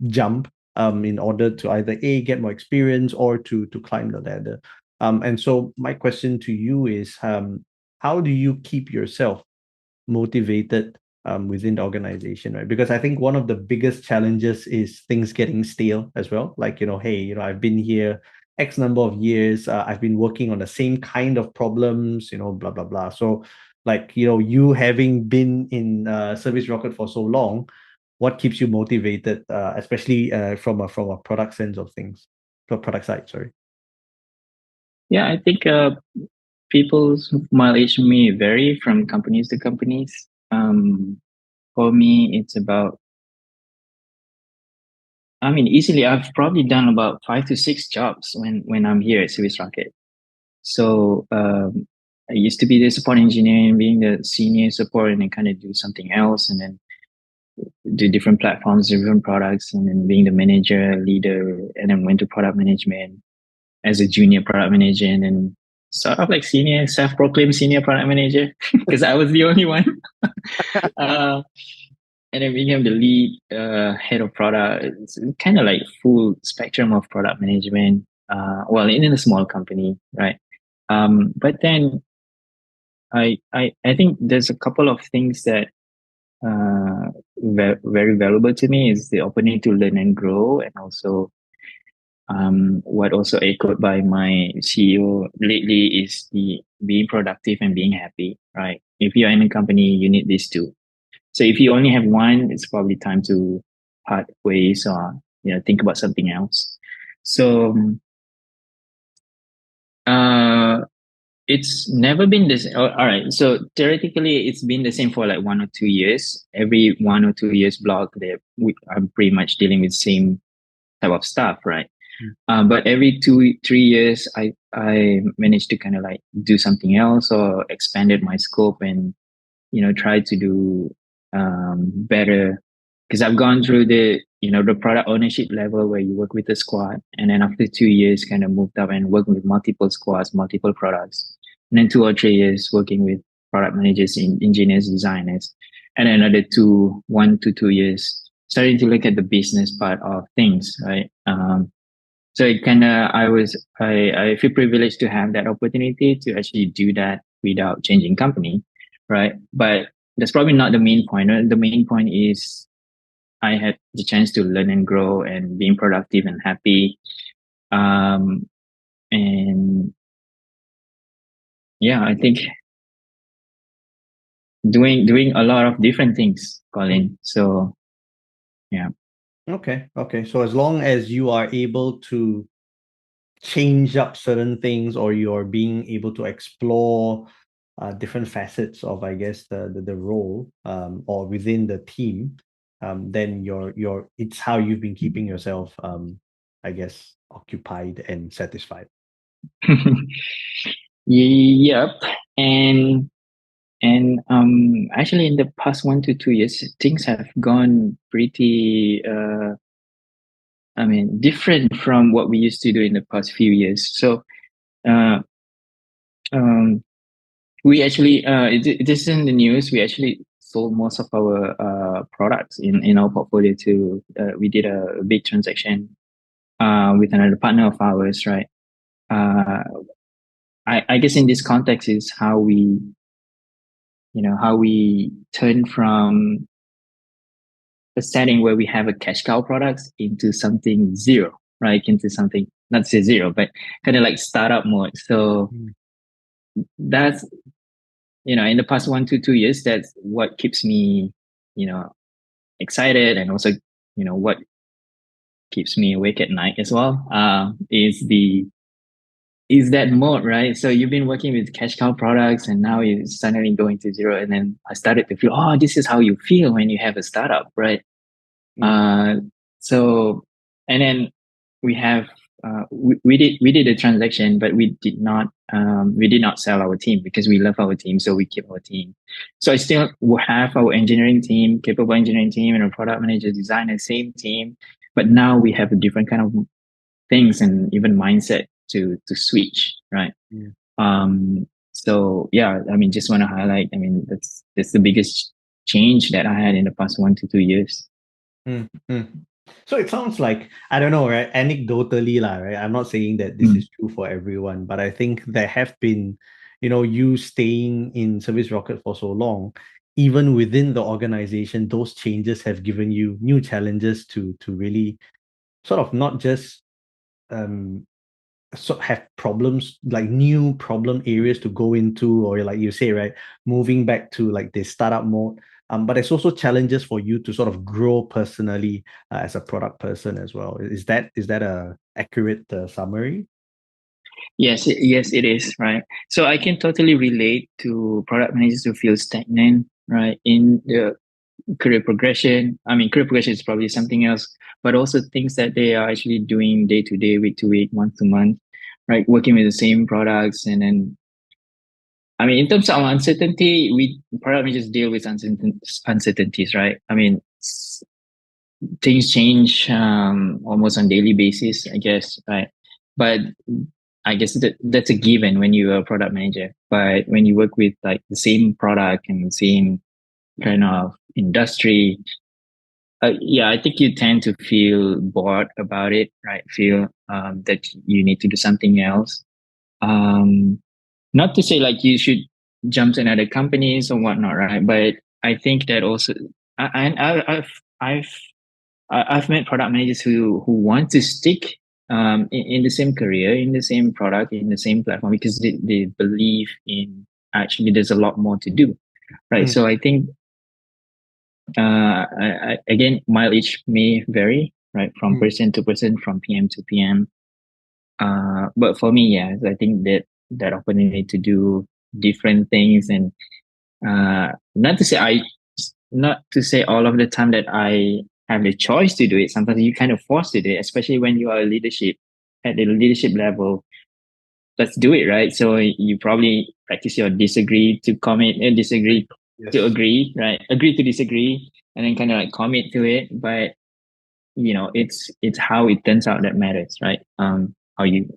jump in order to either A, get more experience or to climb the ladder. And so my question to you is, how do you keep yourself motivated within the organization, right? Because I think one of the biggest challenges is things getting stale as well. Like, hey, I've been here X number of years. I've been working on the same kind of problems, blah, blah, blah. So, like, you having been in ServiceRocket for so long, what keeps you motivated, especially from a product sense of things, from product side, sorry. Yeah, I think people's mileage may vary from companies to companies. For me, it's about, easily I've probably done about 5 to 6 jobs when I'm here at ServiceRocket. So I used to be the support engineer and being the senior support, and then kind of do something else, and then do different platforms, different products, and then being the manager, leader, and then went to product management as a junior product manager, and then sort of like senior, self-proclaimed senior product manager because I was the only one. uh, and then became the lead head of product. It's kind of like full spectrum of product management. Well, in a small company, right? But then I think there's a couple of things that very valuable to me is the opportunity to learn and grow, and also what also echoed by my CEO lately is the being productive and being happy, right? If you're in a company, you need these two. So if you only have one, it's probably time to part ways or think about something else. So uh, it's never been this. Oh, all right. So theoretically, it's been the same for like 1 or 2 years. Every 1 or 2 years block, I'm pretty much dealing with same type of stuff, right? But every 2 3 years, I managed to kind of like do something else or expanded my scope and try to do better, because I've gone through the product ownership level where you work with a squad, and then after 2 years, kind of moved up and working with multiple squads, multiple products, and then 2 or 3 years working with product managers, engineers, designers, and then another 1 to 2 years starting to look at the business part of things, right? So it kind of, I feel privileged to have that opportunity to actually do that without changing company, right? But that's probably not the main point. Right? The main point is I had the chance to learn and grow and being productive and happy. And yeah, I think doing a lot of different things, Colin. So yeah. Okay. Okay. So as long as you are able to change up certain things, or you're being able to explore different facets of, I guess, the role, or within the team, then it's how you've been keeping yourself, I guess, occupied and satisfied. Yep. And actually in the past 1 to 2 years, things have gone pretty different from what we used to do in the past few years. So uh, um, we actually it is in the news. We actually sold most of our products in our portfolio to. We did a big transaction with another partner of ours, right? Uh, I guess in this context is how we, how we turn from a setting where we have a cash cow products into something zero, right? Into something, not say zero, but kind of like startup mode. So that's, in the past 1 to 2 years, that's what keeps me, you know, excited, and also, what keeps me awake at night as well. Is that mode, right? So you've been working with cash cow products, and now you're suddenly going to zero. And then I started to feel, oh, this is how you feel when you have a startup, right? Uh, so, and then we have, we did a transaction, but we did not sell our team because we love our team. So we keep our team. So I still will have our engineering team, capable engineering team, and a product manager, designer, same team. But now we have a different kind of things and even mindset to switch, right? So yeah, I mean, just want to highlight, I mean, that's the biggest change that I had in the past 1 to 2 years. Mm, mm. So it sounds like, I don't know, right? Anecdotally, lah, right? I'm not saying that this Mm. is true for everyone, but I think there have been, you staying in ServiceRocket for so long, even within the organization, those changes have given you new challenges to really sort of not just um have problems, like new problem areas to go into, or like you say, right, moving back to like the startup mode. But there's also challenges for you to sort of grow personally as a product person as well. Is that a accurate summary? Yes, yes, it is, right? So I can totally relate to product managers who feel stagnant, right, in the career progression. I mean, career progression is probably something else, but also things that they are actually doing day to day, week to week, month to month, right? Working with the same products. And then, I mean, in terms of uncertainty, we product managers deal with uncertainties, right? I mean, things change almost on daily basis, I guess, right? But I guess that's a given when you're a product manager. But when you work with like the same product and the same kind of industry, yeah, I think you tend to feel bored about it, right? Feel that you need to do something else. Um, Not to say like you should jump to another companies or whatnot, right? But I think that also, I've I've met product managers who want to stick in the same career, in the same product, in the same platform because they believe in actually there's a lot more to do, right? Mm, So I think again, mileage may vary, right, from mm, person to person, from PM to PM. But for me, yeah, I think that opportunity to do different things, and not to say not to say all of the time that I have the choice to do it. Sometimes you kind of forced to do it, especially when you are leadership at the leadership level. Let's do it, right? So you probably practice your disagree to commit, and disagree to yes. agree, right? Agree to disagree, and then kind of like commit to it. But it's how it turns out that matters, right? How you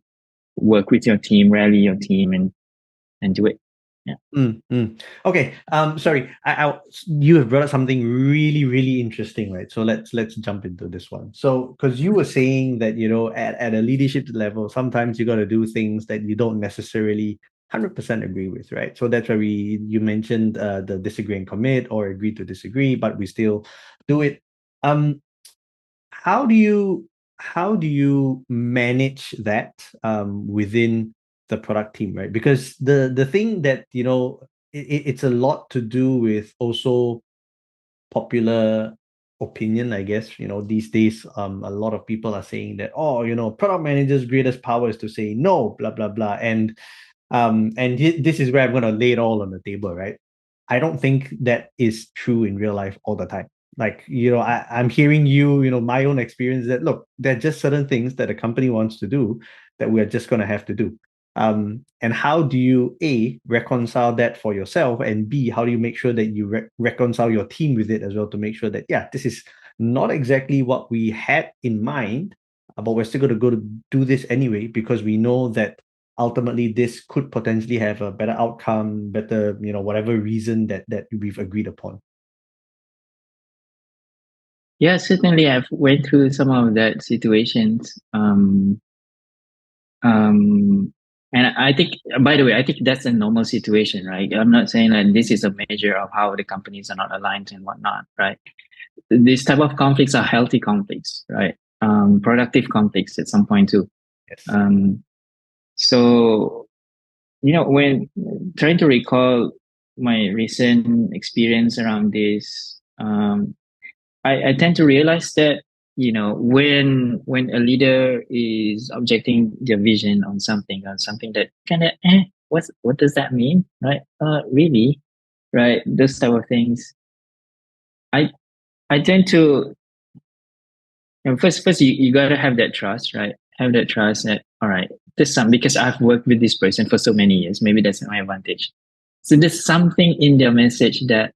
work with your team, rally your team, and do it. Yeah. Okay. Sorry. You have brought up something really, really interesting, right? So let's jump into this one. So, because you were saying that at a leadership level, sometimes you got to do things that you don't necessarily 100% agree with, right? So that's why you mentioned the disagree and commit, or agree to disagree, but we still do it. Um, how do you manage that within the product team, right? Because the thing that it's a lot to do with also popular opinion, I guess. These days a lot of people are saying that, oh, product managers greatest power is to say no, blah blah blah. And this is where I'm going to lay it all on the table, right? I don't think that is true in real life all the time. Like, I'm hearing my own experience, that look, there are just certain things that a company wants to do that we're just going to have to do. And how do you A, reconcile that for yourself, and B, how do you make sure that you reconcile your team with it as well, to make sure that, yeah, this is not exactly what we had in mind, but we're still going to go to do this anyway, because we know that ultimately this could potentially have a better outcome, better, whatever reason that we've agreed upon? Yeah, certainly I've went through some of that situations. And I think, by the way, I think that's a normal situation, right? I'm not saying that this is a measure of how the companies are not aligned and whatnot, right? These type of conflicts are healthy conflicts, right? Productive conflicts at some point too. Yes. Um, so, when trying to recall my recent experience around this, I tend to realize that when a leader is objecting their vision on something, or something that kind of what does that mean, right? Really, right? Those type of things. I I tend to first you gotta have that trust, right? Have that trust that all right, there's some because I've worked with this person for so many years. Maybe that's my advantage. So there's something in their message that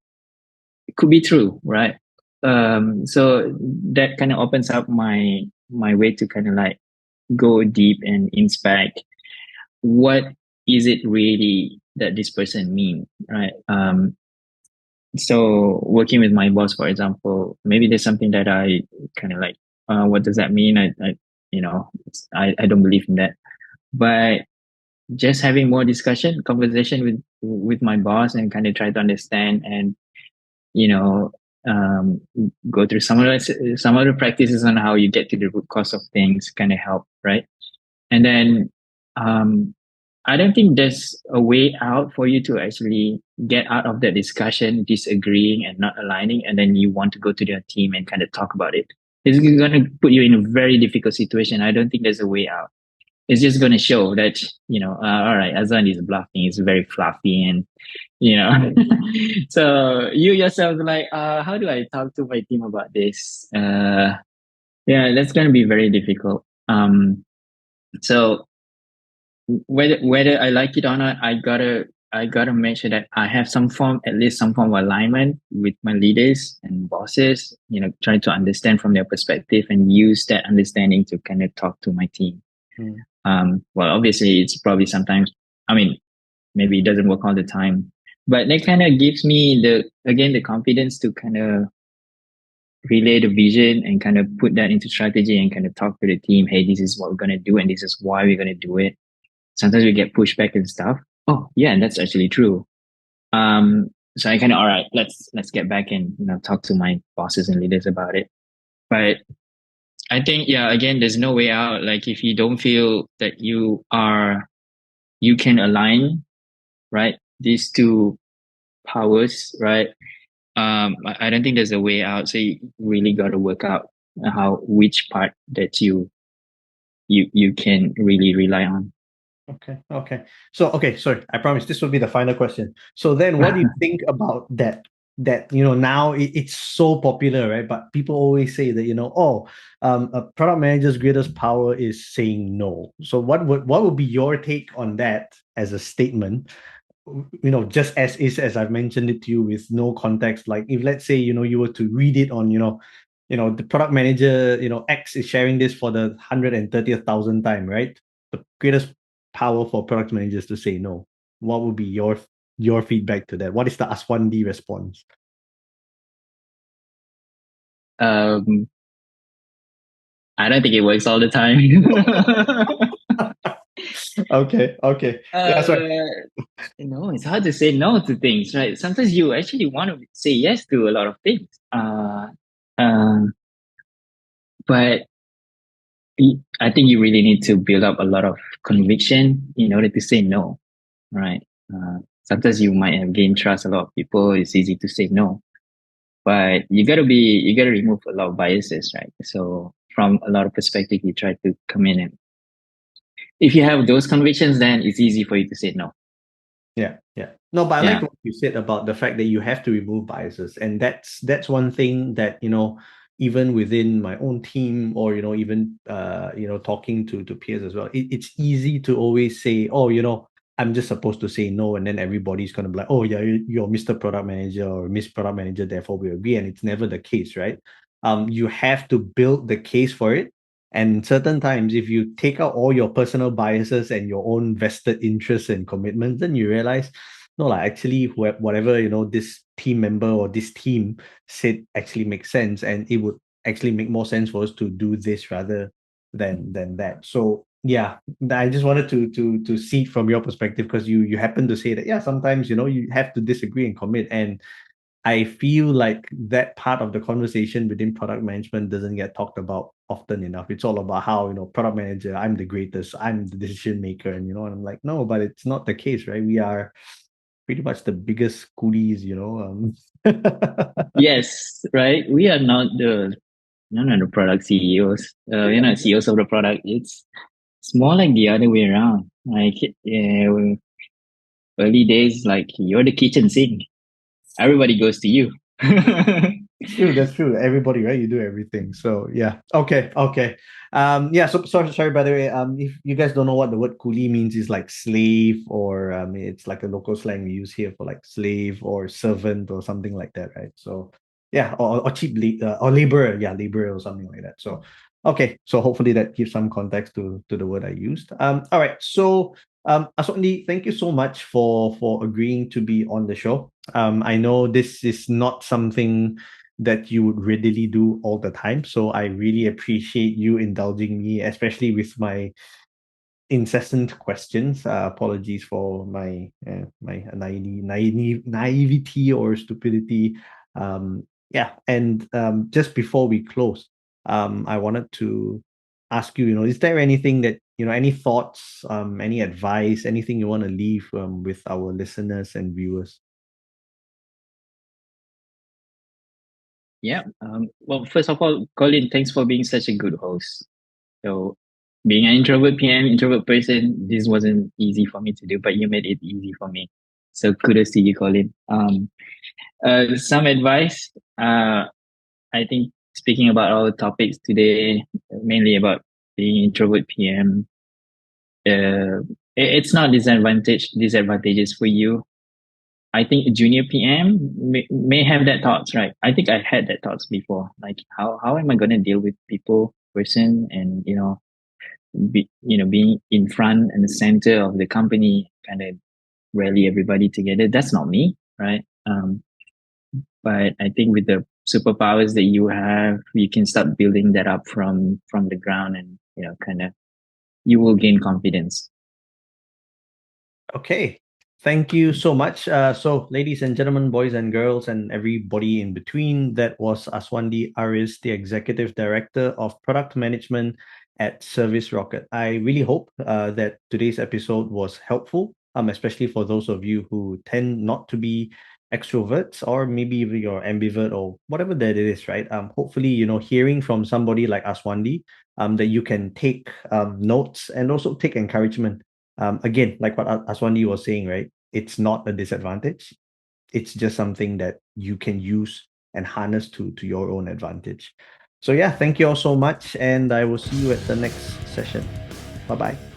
could be true, right? So that kind of opens up my way to kind of like go deep and inspect what is it really that this person mean, right? So working with my boss, for example, maybe there's something that I kind of like, what does that mean? I don't believe in that, but just having more conversation with my boss and kind of try to understand and you know, um, go through some of the practices on how you get to the root cause of things kind of help, right? And then um, I don't think there's a way out for you to actually get out of that discussion, disagreeing and not aligning, and then you want to go to your team and kind of talk about it. It's going to put you in a very difficult situation. I don't think there's a way out. It's just going to show that, all right, Azwandi is bluffing. It's very fluffy and you know so you yourself like how do I talk to my team about this yeah, that's going to be very difficult. So whether I like it or not, I gotta make sure that I have at least some form of alignment with my leaders and bosses, trying to understand from their perspective and use that understanding to kind of talk to my team. Well, obviously it's probably sometimes, I mean, maybe it doesn't work all the time, but that kind of gives me the confidence to kind of relay the vision and kind of put that into strategy and kind of talk to the team. Hey, this is what we're going to do and this is why we're going to do it. Sometimes we get pushback and stuff. Oh yeah, that's actually true. So I kind of, all right, let's get back and talk to my bosses and leaders about it. But I think, yeah, again, there's no way out. Like if you don't feel that you can align, right, these two powers, right? I don't think there's a way out. So you really got to work out which part that you can really rely on. Okay. So, okay, sorry, I promise this will be the final question. So then what do you think about that, now it's so popular, right? But people always say that, a product manager's greatest power is saying no. So what would be your take on that as a statement? Just as is, as I've mentioned it to you with no context. Like if let's say, you were to read it on, the product manager, X is sharing this for the 130th thousand time, right? The greatest power for product managers to say no. What would be your feedback to that? What is the Azwandi response? um, I don't think it works all the time. Okay. Yeah, sorry. It's hard to say no to things, right? Sometimes you actually want to say yes to a lot of things. Um, but I think you really need to build up a lot of conviction in order to say no, right? Sometimes you might have gained trust a lot of people. It's easy to say no, but you gotta remove a lot of biases, right? So from a lot of perspective, you try to come in and if you have those convictions, then it's easy for you to say no. Yeah. No, but I like Yeah. what you said about the fact that you have to remove biases, and that's one thing that even within my own team, or even talking to peers as well, it's easy to always say, oh, I'm just supposed to say no, and then everybody's gonna be like, oh yeah, you're Mr. Product Manager or Miss Product Manager, therefore we agree, and it's never the case, right? You have to build the case for it, And certain times, if you take out all your personal biases and your own vested interests and commitments, then you realize, no, like actually, whatever this team member or this team said actually makes sense, and it would actually make more sense for us to do this rather than that. So yeah, I just wanted to see it from your perspective, because you happen to say that yeah, sometimes you have to disagree and commit, and I feel like that part of the conversation within product management doesn't get talked about often enough. It's all about how, product manager, I'm the greatest, I'm the decision maker. And I'm like, no, but it's not the case, right? We are pretty much the biggest coolies. Yes, right. We are not the no, no, the product CEOs. We're not CEOs of the product. It's more like the other way around. Like early days, like you're the kitchen sink. Everybody goes to you. True, that's true. Everybody, right? You do everything. So yeah. Okay, okay. Yeah, so sorry by the way. If you guys don't know what the word coolie means, is like slave, or it's like a local slang we use here for like slave or servant or something like that, right? So yeah, or cheap or laborer, yeah, laborer or something like that. So okay, so hopefully that gives some context to the word I used. All right. So Aswandi, thank you so much for agreeing to be on the show. I know this is not something that you would readily do all the time, so I really appreciate you indulging me, especially with my incessant questions. Apologies for my naivety or stupidity. Yeah, and just before we close, I wanted to ask you, is there anything that any thoughts, any advice, anything you want to leave with our listeners and viewers? Yeah. Well, first of all, Colin, thanks for being such a good host. So, being an introvert PM, introvert person, this wasn't easy for me to do, but you made it easy for me. So, kudos to you, Colin. Some advice. I think speaking about our topics today, mainly about being introvert PM, it's not disadvantages for you. I think a junior PM may have that thoughts, right? I think I had that thoughts before. Like, how am I going to deal with people, person, and being in front and the center of the company, kind of rally everybody together. That's not me, right? But I think with the superpowers that you have, you can start building that up from the ground, and kind of you will gain confidence. Okay. Thank you so much. So, ladies and gentlemen, boys and girls, and everybody in between, that was Azwandi Aris, the Executive Director of Product Management at ServiceRocket. I really hope that today's episode was helpful, especially for those of you who tend not to be extroverts, or maybe you're ambivert or whatever that it is, right? Hopefully, hearing from somebody like Aswandi, that you can take notes and also take encouragement. Again, like what Aswandi was saying, right? It's not a disadvantage. It's just something that you can use and harness to your own advantage. So yeah, thank you all so much, and I will see you at the next session. Bye bye.